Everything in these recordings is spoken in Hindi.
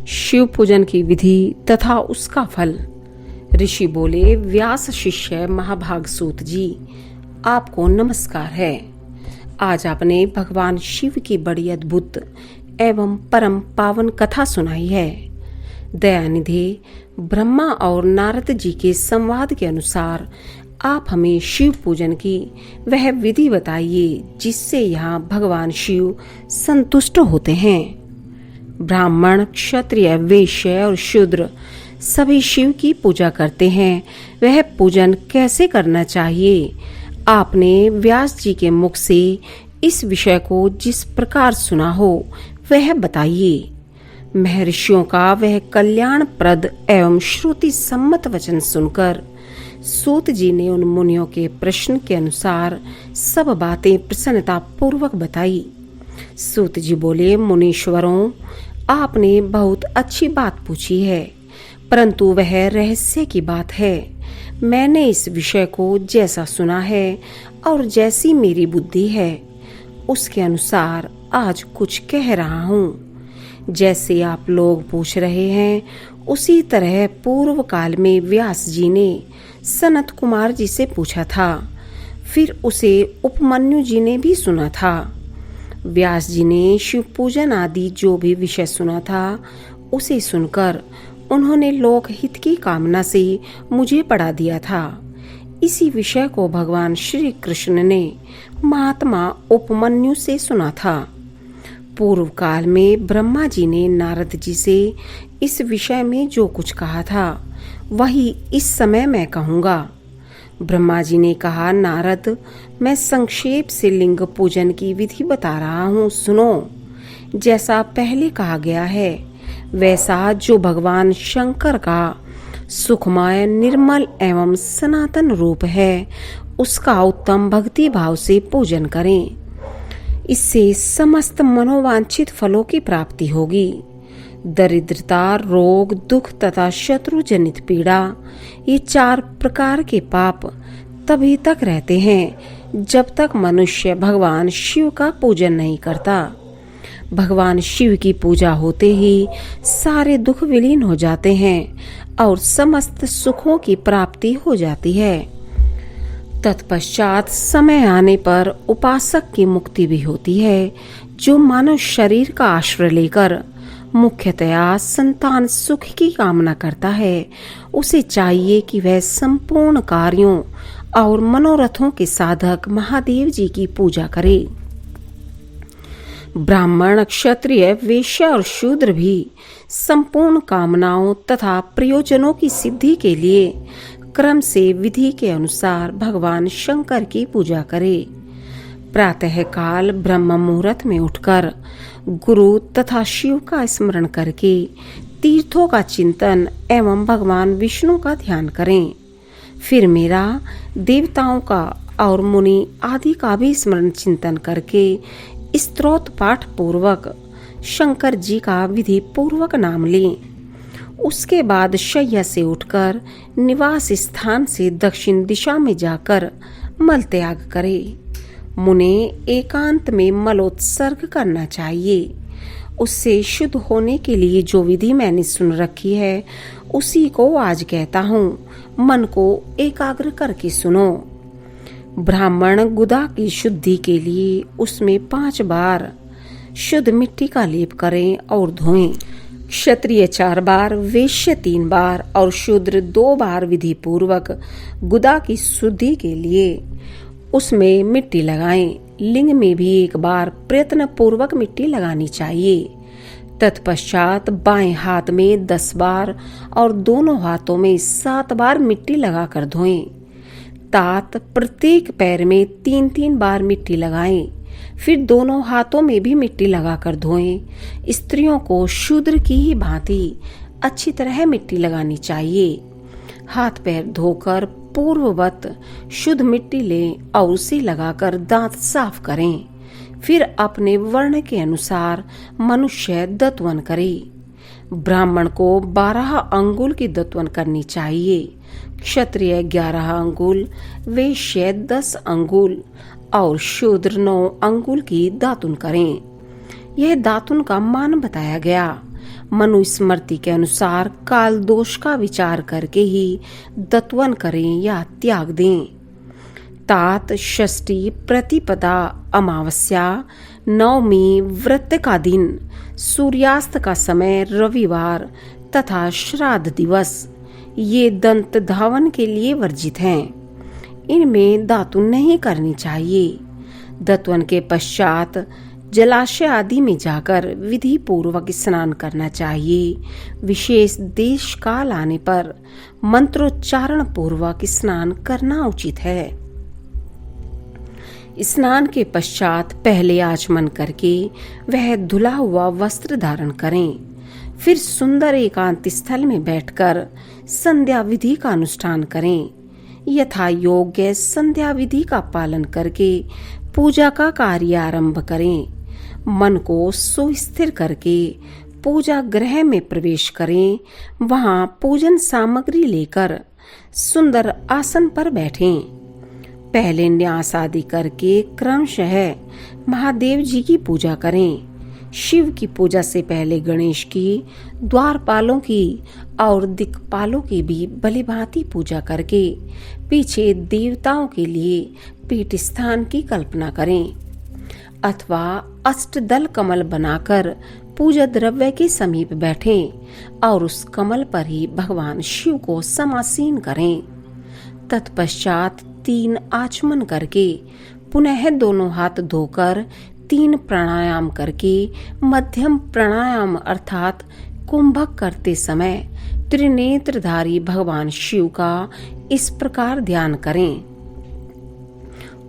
शिव पूजन की विधि तथा उसका फल। ऋषि बोले, व्यास शिष्य महाभाग सूत जी, आपको नमस्कार है। आज आपने भगवान शिव की बड़ी अद्भुत एवं परम पावन कथा सुनाई है। दयानिधि ब्रह्मा और नारद जी के संवाद के अनुसार आप हमें शिव पूजन की वह विधि बताइए जिससे यहाँ भगवान शिव संतुष्ट होते हैं। ब्राह्मण, क्षत्रिय, वैश्य और शूद्र सभी शिव की पूजा करते हैं। वह पूजन कैसे करना चाहिए? आपने व्यास जी के मुख से इस विषय को जिस प्रकार सुना हो वह बताइए। महर्षियों का वह कल्याणप्रद एवं श्रुति सम्मत वचन सुनकर सूत जी ने उन मुनियों के प्रश्न के अनुसार सब बातें प्रसन्नता पूर्वक बताई। सूत जी बोले, मुनीश्वरों, आपने बहुत अच्छी बात पूछी है, परंतु वह रहस्य की बात है। मैंने इस विषय को जैसा सुना है और जैसी मेरी बुद्धि है उसके अनुसार आज कुछ कह रहा हूँ। जैसे आप लोग पूछ रहे हैं उसी तरह पूर्व काल में व्यास जी ने सनत कुमार जी से पूछा था, फिर उसे उपमन्यु जी ने भी सुना था। व्यास जी ने शिव पूजन आदि जो भी विषय सुना था उसे सुनकर उन्होंने लोक हित की कामना से मुझे पढ़ा दिया था। इसी विषय को भगवान श्री कृष्ण ने महात्मा उपमन्यु से सुना था। पूर्व काल में ब्रह्मा जी ने नारद जी से इस विषय में जो कुछ कहा था वही इस समय मैं कहूँगा। ब्रह्मा जी ने कहा, नारद, मैं संक्षेप से लिंग पूजन की विधि बता रहा हूँ, सुनो। जैसा पहले कहा गया है वैसा जो भगवान शंकर का सुखमय, निर्मल एवं सनातन रूप है उसका उत्तम भक्ति भाव से पूजन करें। इससे समस्त मनोवांछित फलों की प्राप्ति होगी। दरिद्रता, रोग, दुख तथा शत्रु जनित पीड़ा, ये 4 प्रकार के पाप तभी तक रहते हैं जब तक मनुष्य भगवान शिव का पूजन नहीं करता। भगवान शिव की पूजा होते ही सारे दुख विलीन हो जाते हैं और समस्त सुखों की प्राप्ति हो जाती है। तत्पश्चात समय आने पर उपासक की मुक्ति भी होती है। जो मानव शरीर का आश्रय लेकर मुख्यतया संतान सुख की कामना करता है उसे चाहिए कि वह संपूर्ण कार्यों और मनोरथों के साधक महादेव जी की पूजा करे। ब्राह्मण, क्षत्रिय, वैश्य और शूद्र भी संपूर्ण कामनाओं तथा प्रयोजनों की सिद्धि के लिए क्रम से विधि के अनुसार भगवान शंकर की पूजा करे। प्रातः काल ब्रह्म मुहूर्त में उठकर गुरु तथा शिव का स्मरण करके तीर्थों का चिंतन एवं भगवान विष्णु का ध्यान करें। फिर मेरा, देवताओं का और मुनि आदि का भी स्मरण चिंतन करके स्तोत्र पाठ पूर्वक शंकर जी का विधि पूर्वक नाम लें। उसके बाद शय्या से उठकर निवास स्थान से दक्षिण दिशा में जाकर मल त्याग करें। मुने एकांत में मलोत्सर्ग करना चाहिए। उससे शुद्ध होने के लिए जो विधि मैंने सुन रखी है उसी को आज कहता हूँ, मन को एकाग्र करके सुनो। ब्राह्मण गुदा की शुद्धि के लिए उसमें 5 बार शुद्ध मिट्टी का लेप करें और धोएं। क्षत्रिय 4 बार, वैश्य 3 बार और शूद्र 2 बार विधि पूर्वक गुदा की शुद्धि के लिए उसमें मिट्टी लगाएं। लिंग में भी 1 बार प्रयत्न पूर्वक मिट्टी लगानी चाहिए। तत्पश्चात बाएं हाथ में 10 बार और दोनों हाथों में 7 बार मिट्टी लगाकर धोएं। तात प्रत्येक पैर में 3-3 बार मिट्टी लगाएं। फिर दोनों हाथों में भी मिट्टी लगाकर धोएं। स्त्रियों को शूद्र की ही भांति अच्छी तरह मिट्टी लगानी चाहिए। हाथ पैर धोकर पूर्ववत शुद्ध मिट्टी लें और उसे लगाकर दांत साफ करें। फिर अपने वर्ण के अनुसार मनुष्य दत्वन करे। ब्राह्मण को 12 अंगुल की दत्वन करनी चाहिए, क्षत्रिय 11 अंगुल, वैश्य 10 अंगुल और शूद्र 9 अंगुल की दातुन करें। यह दातुन का मान बताया गया। मनुस्मृति के अनुसार काल दोष का विचार करके ही दत्वन करें या त्याग दें। तात, षष्ठी, प्रतिपदा, अमावस्या, नवमी, व्रत का दिन, सूर्यास्त का समय, रविवार तथा श्राद्ध दिवस ये दंत धावन के लिए वर्जित हैं। इनमें दातुन नहीं करनी चाहिए। दत्वन के पश्चात जलाशय आदि में जाकर विधि पूर्वक स्नान करना चाहिए। विशेष देश काल आने पर मंत्रोच्चारण पूर्वक स्नान करना उचित है। स्नान के पश्चात पहले आचमन करके वह धुला हुआ वस्त्र धारण करें। फिर सुंदर एकांत स्थल में बैठकर संध्या विधि का अनुष्ठान करें। यथा योग्य संध्या विधि का पालन करके पूजा का कार्य आरंभ करें। मन को सुस्थिर करके पूजा गृह में प्रवेश करें। वहां पूजन सामग्री लेकर सुंदर आसन पर बैठें। पहले न्यास आदि करके क्रमशः महादेव जी की पूजा करें। शिव की पूजा से पहले गणेश की, द्वारपालों की और दिक्पालों की भी भलीभांति पूजा करके पीछे देवताओं के लिए पीठ स्थान की कल्पना करें अथवा अष्टदल कमल बनाकर पूजा द्रव्य के समीप बैठें और उस कमल पर ही भगवान शिव को समासीन करें। तत्पश्चात 3 आचमन करके पुनः दोनों हाथ धोकर 3 प्राणायाम करके मध्यम प्राणायाम अर्थात कुंभक करते समय त्रिनेत्रधारी भगवान शिव का इस प्रकार ध्यान करें।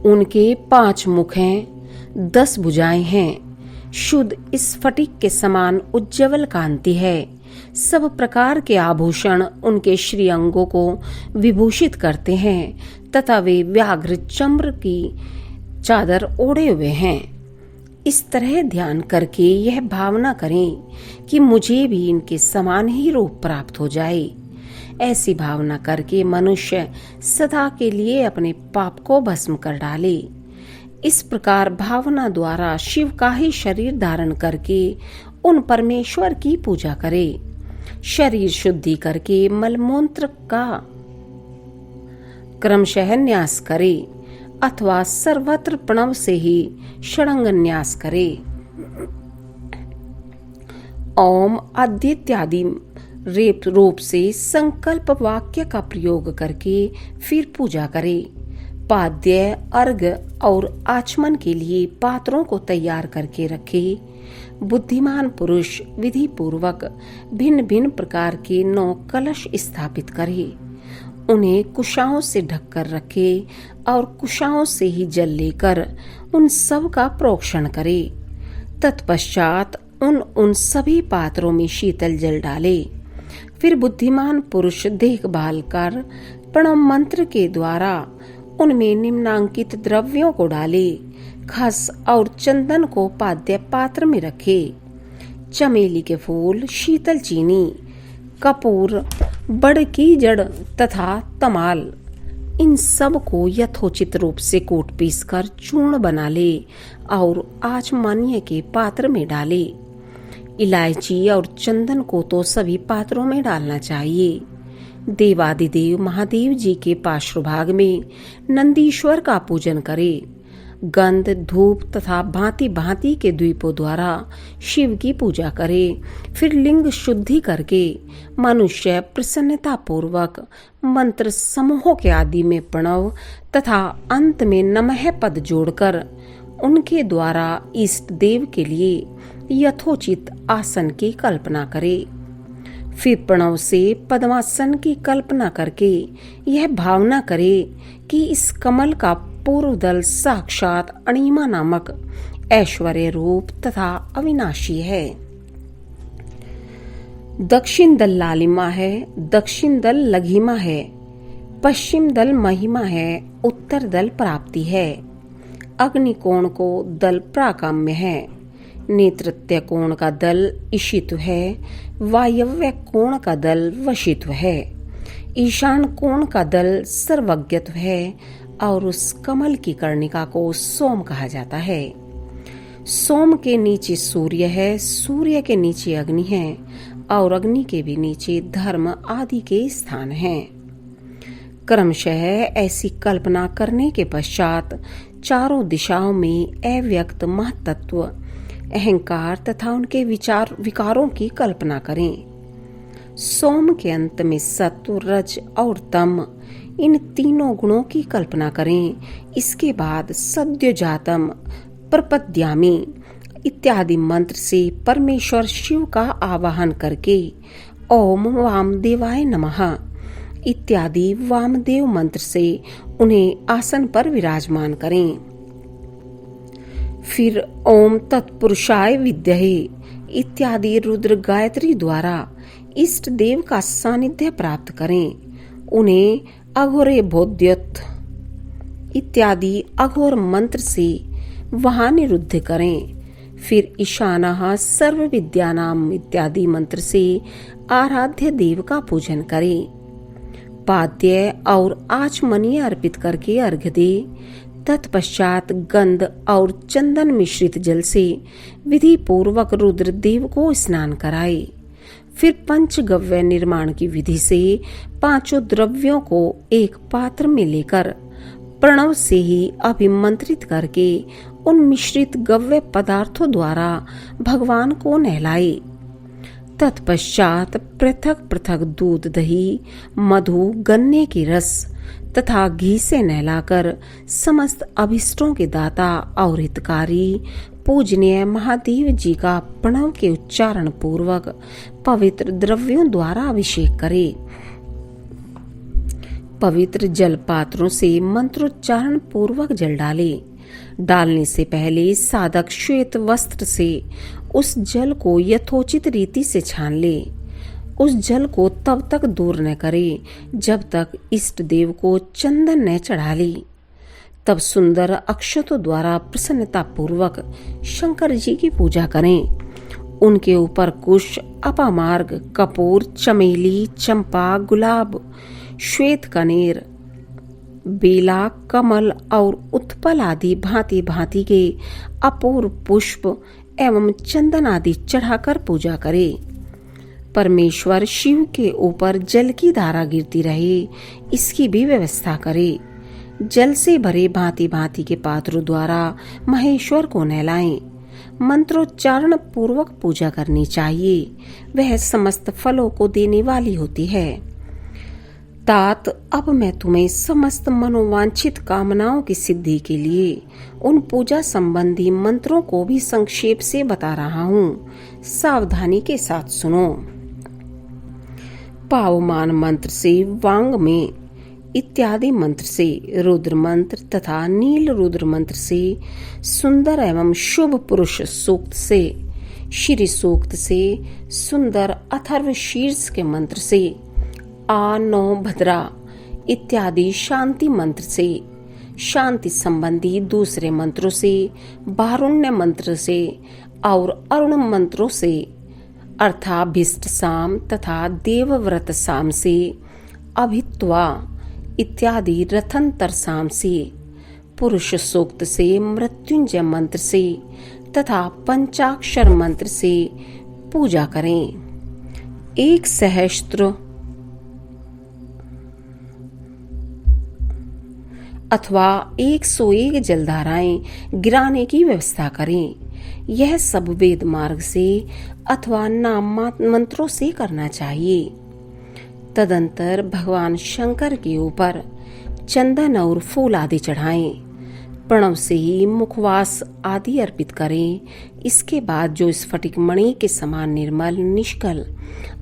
उनके 5 मुख हैं, 10 भुजाएं हैं, शुद्ध स्फटिक के समान उज्ज्वल कांति है। सब प्रकार के आभूषण उनके श्री अंगों को विभूषित करते हैं तथा वे व्याघ्र चम्र की चादर ओढ़े हुए हैं। इस तरह ध्यान करके यह भावना करें कि मुझे भी इनके समान ही रूप प्राप्त हो जाए। ऐसी भावना करके मनुष्य सदा के लिए अपने पाप को भस्म कर डाले। इस प्रकार भावना द्वारा शिव का ही शरीर धारण करके उन परमेश्वर की पूजा करे। शरीर शुद्धि करके मलमूत्र का क्रमशः न्यास करे अथवा सर्वत्र प्रणव से ही षडंग न्यास करे। ओम आदित्यादि रूप से संकल्प वाक्य का प्रयोग करके फिर पूजा करे। पाद्य, अर्घ्य और आचमन के लिए पात्रों को तैयार करके रखे। बुद्धिमान पुरुष विधि पूर्वक भिन्न भिन्न प्रकार के 9 कलश स्थापित करे। उन्हें कुशाओं से ढककर रखे और कुशाओं से ही जल लेकर उन सब का प्रोक्षण करे। तत्पश्चात उन सभी पात्रों में शीतल जल डाले। फिर बुद्धिमान पुरुष देखभाल कर प्रणव मंत्र के द्वारा उनमें निम्नांकित द्रव्यों को डाले। खस और चंदन को पाद्य पात्र में रखे। चमेली के फूल, शीतल चीनी, कपूर, बड़ की जड़ तथा तमाल, इन सब को यथोचित रूप से कूट पीस कर चूर्ण बना ले और आचमनीय के पात्र में डाले। इलायची और चंदन को तो सभी पात्रों में डालना चाहिए। देवादिदेव महादेव जी के पार्श्वभाग में नंदीश्वर का पूजन करे। गंध, धूप तथा भांति भांति के द्वीपों द्वारा शिव की पूजा करे। फिर लिंग शुद्धि करके मनुष्य प्रसन्नता पूर्वक मंत्र समूहों के आदि में प्रणव तथा अंत में नमः पद जोड़कर उनके द्वारा इष्ट देव के लिए यथोचित आसन की कल्पना करे। फिर प्रणव से पद्मासन की कल्पना करके यह भावना करे कि इस कमल का पूर्व दल साक्षात अणिमा नामक ऐश्वर्य रूप तथा अविनाशी है। दक्षिण दल लालिमा है, दक्षिण दल लघिमा है, पश्चिम दल महिमा है, उत्तर दल प्राप्ति है। अग्निकोण को दल प्राकाम्य है। नेतृत्य कोण का दल ईशित्व है। वायव्य कोण का दल वशित्व है। ईशान कोण का दल सर्वज्ञत्व है और उस कमल की कर्णिका को सोम कहा जाता है। सोम के नीचे सूर्य है, सूर्य के नीचे अग्नि है और अग्नि के भी नीचे धर्म आदि के स्थान हैं। क्रमशः ऐसी कल्पना करने के पश्चात चारों दिशाओं में अव्यक्त महत्त्व, अहंकार तथा उनके विकारों की कल्पना करें। सोम के अंत में सत्व, रज और तम, इन तीनों गुणों की कल्पना करें। इसके बाद सद्योजातम, प्रपद्यामि इत्यादि मंत्र से परमेश्वर शिव का आवाहन करके ओम वामदेवाय नमः इत्यादि वामदेव मंत्र से उन्हें आसन पर विराजमान करें। फिर ओम तत्पुरुषाय विद्महे इत्यादि रुद्र गायत्री द्वारा इष्ट देव का सानिध्य प्राप्त करें। उन्हें अघोरे बोध्योत इत्यादि अघोर मंत्र से वहां निरुद्ध करें। फिर ईशानः सर्व विद्यानाम इत्यादि मंत्र से आराध्य देव का पूजन करें। पाद्य और आचमनीय अर्पित करके अर्घ्य दे। तत्पश्चात गंध और चंदन मिश्रित जल से विधि पूर्वक रुद्र देव को स्नान कराए। फिर पंचगव्य निर्माण की विधि से पांचों द्रव्यों को एक पात्र में लेकर प्रणव से ही अभिमंत्रित करके उन मिश्रित गव्य पदार्थों द्वारा भगवान को नहलाए। तत्पश्चात पृथक पृथक दूध, दही, मधु, गन्ने की रस तथा घी से नहलाकर समस्त अभिष्टों के दाता और हितकारी पूजनीय महादेव जी का प्रणव के उच्चारण पूर्वक पवित्र द्रव्यों द्वारा अभिषेक करे। पवित्र जल पात्रों से मंत्रोच्चारण पूर्वक जल डाले। डालने से पहले साधक श्वेत वस्त्र से उस जल को यथोचित रीति से छान ले। उस जल को तब तक दूर न करे जब तक इष्ट देव को चंदन न चढ़ा ले। तब सुंदर अक्षतों द्वारा प्रसन्नता पूर्वक शंकर जी की पूजा करें। उनके ऊपर कुश, अपामार्ग, कपूर, चमेली, चंपा, गुलाब, श्वेत कनेर, बेला, कमल और उत्पल आदि भांति भांति के अपूर्व पुष्प एवं चंदन आदि चढ़ाकर पूजा करे। परमेश्वर शिव के ऊपर जल की धारा गिरती रहे, इसकी भी व्यवस्था करे। जल से भरे भांति भांति के पात्रों द्वारा महेश्वर को नहलाएं। मंत्रोच्चारण पूर्वक पूजा करनी चाहिए, वह समस्त फलों को देने वाली होती है। तात, अब मैं तुम्हें समस्त मनोवांछित कामनाओं की सिद्धि के लिए उन पूजा संबंधी मंत्रों को भी संक्षेप से बता रहा हूँ, सावधानी के साथ सुनो। पावमान मंत्र से वांग में इत्यादि मंत्र से रुद्र मंत्र तथा नील रुद्र मंत्र से सुंदर एवं शुभ पुरुष सूक्त से श्री सूक्त से सुंदर अथर्व शीर्ष के मंत्र से आ नौ भद्रा इत्यादि शांति मंत्र से शांति संबंधी दूसरे मंत्रों से बारुण्य मंत्र से और अरुण मंत्रों से अर्थाभिष्ट साम तथा देवव्रत साम से अभित्वा इत्यादि रथंतर साम से पुरुष सूक्त से मृत्युंजय मंत्र से तथा पंचाक्षर मंत्र से पूजा करें। 1 सहस्त्र अथवा 101 जलधाराएं गिराने की व्यवस्था करें। यह सब वेद मार्ग से अथवा नाम मंत्रों से करना चाहिए। तदंतर भगवान शंकर के ऊपर चंदन और फूल आदि चढ़ाएं। प्रणव से ही मुखवास आदि अर्पित करें। इसके बाद जो स्फटिक मणि के समान निर्मल, निष्कल,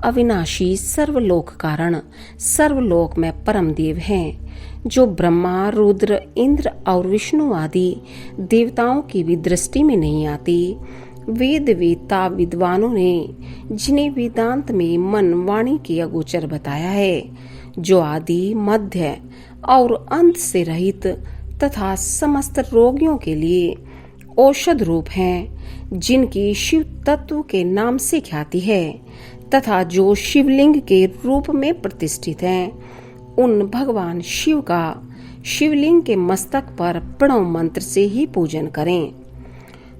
अविनाशी, सर्वलोक कारण, सर्वलोक में परम देव हैं, जो ब्रह्मा, रुद्र, इंद्र और विष्णु आदि देवताओं की भी दृष्टि में नहीं आती, वेद वेत्ता विद्वानों ने जिन्हें वेदांत में मन वाणी के अगोचर बताया है, जो आदि, मध्य और अंत से रहित तथा समस्त रोगियों के लिए औषध रूप हैं, जिनकी शिव तत्व के नाम से ख्याति है तथा जो शिवलिंग के रूप में प्रतिष्ठित हैं, उन भगवान शिव का शिवलिंग के मस्तक पर प्रणव मंत्र से ही पूजन करें।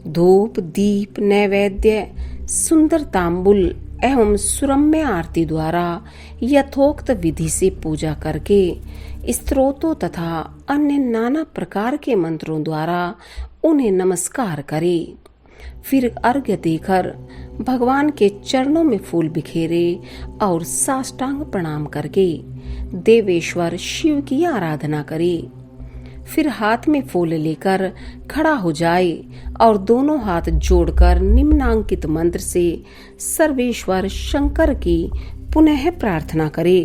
धूप, दीप, नैवेद्य, सुंदर तांबुल एवं सुरम्य आरती द्वारा यथोक्त विधि से पूजा करके स्तोत्रों तथा अन्य नाना प्रकार के मंत्रों द्वारा उन्हें नमस्कार करे। फिर अर्घ्य देकर भगवान के चरणों में फूल बिखेरे और साष्टांग प्रणाम करके देवेश्वर शिव की आराधना करे। फिर हाथ में फूल लेकर खड़ा हो जाए और दोनों हाथ जोड़कर निम्नांकित मंत्र से सर्वेश्वर शंकर की पुनः प्रार्थना करे।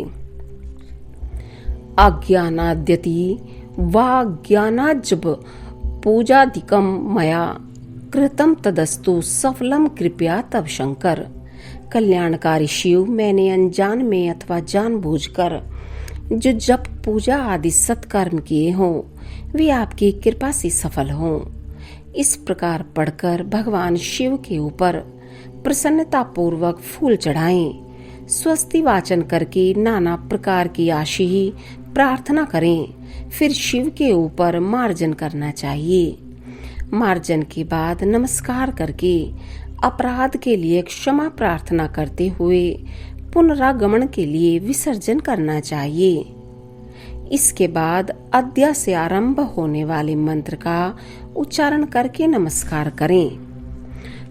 अज्ञानाद्यति वा ज्ञानाज्जब पूजादिकम मया कृतम तदस्तु सफलम कृपया तब शंकर। कल्याणकारी शिव, मैंने अनजान में अथवा जानबूझकर जो जप पूजा आदि सत्कर्म किए हों वे आपकी कृपा से सफल हों। इस प्रकार पढ़कर भगवान शिव के ऊपर प्रसन्नता पूर्वक फूल चढ़ाएं। स्वस्ति वाचन करके नाना प्रकार की आशीष प्रार्थना करें। फिर शिव के ऊपर मार्जन करना चाहिए। मार्जन के बाद नमस्कार करके अपराध के लिए क्षमा प्रार्थना करते हुए पुनरागमन के लिए विसर्जन करना चाहिए। इसके बाद अद्य से आरंभ होने वाले मंत्र का उच्चारण करके नमस्कार करें।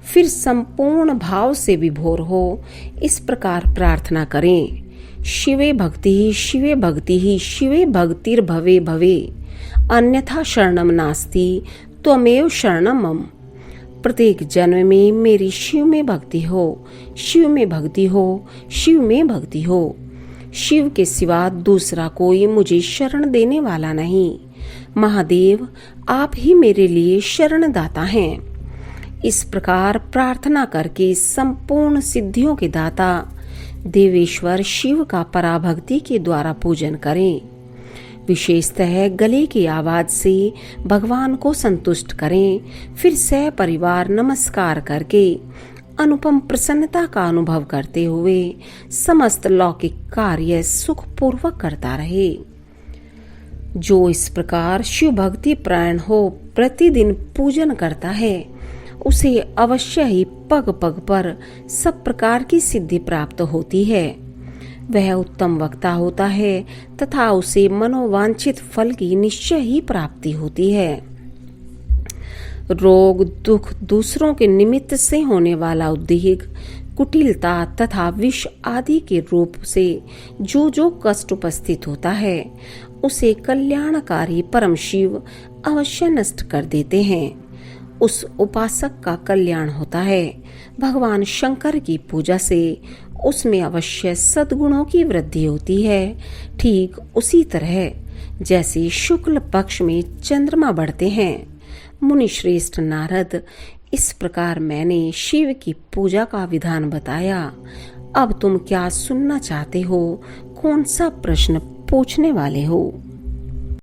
फिर संपूर्ण भाव से विभोर हो इस प्रकार प्रार्थना करें। शिवे भक्ति ही शिवे भक्तिर्भवे भवे अन्यथा शरणम नास्ति त्वमेव शरणम मम। प्रत्येक जन्म में मेरी शिव में भक्ति हो, शिव में भक्ति हो, शिव में भक्ति हो। शिव के सिवा दूसरा कोई मुझे शरण देने वाला नहीं। महादेव, आप ही मेरे लिए शरणदाता हैं। इस प्रकार प्रार्थना करके संपूर्ण सिद्धियों के दाता देवेश्वर शिव का पराभक्ति के द्वारा पूजन करें। विशेषतः गले की आवाज से भगवान को संतुष्ट करें। फिर सह परिवार नमस्कार करके अनुपम प्रसन्नता का अनुभव करते हुए समस्त लौकिक कार्य सुखपूर्वक करता रहे। जो इस प्रकार शिव भक्ति प्राण हो प्रतिदिन पूजन करता है उसे अवश्य ही पग पग पर सब प्रकार की सिद्धि प्राप्त होती है। वह उत्तम वक्ता होता है तथा उसे मनोवांछित फल की निश्चय ही प्राप्ति होती है। रोग दुख दूसरों के निमित्त से होने वाला उद्वेग, कुटिलता तथा विष आदि के रूप से जो कष्ट उपस्थित होता है उसे कल्याणकारी परम शिव अवश्य नष्ट कर देते हैं। उस उपासक का कल्याण होता है। भगवान शंकर की पूजा से उसमें अवश्य सद्गुणों की वृद्धि होती है। ठीक उसी तरह जैसे शुक्ल पक्ष में चंद्रमा बढ़ते हैं। मुनि श्रेष्ठ नारद, इस प्रकार मैंने शिव की पूजा का विधान बताया। अब तुम क्या सुनना चाहते हो? कौन सा प्रश्न पूछने वाले हो?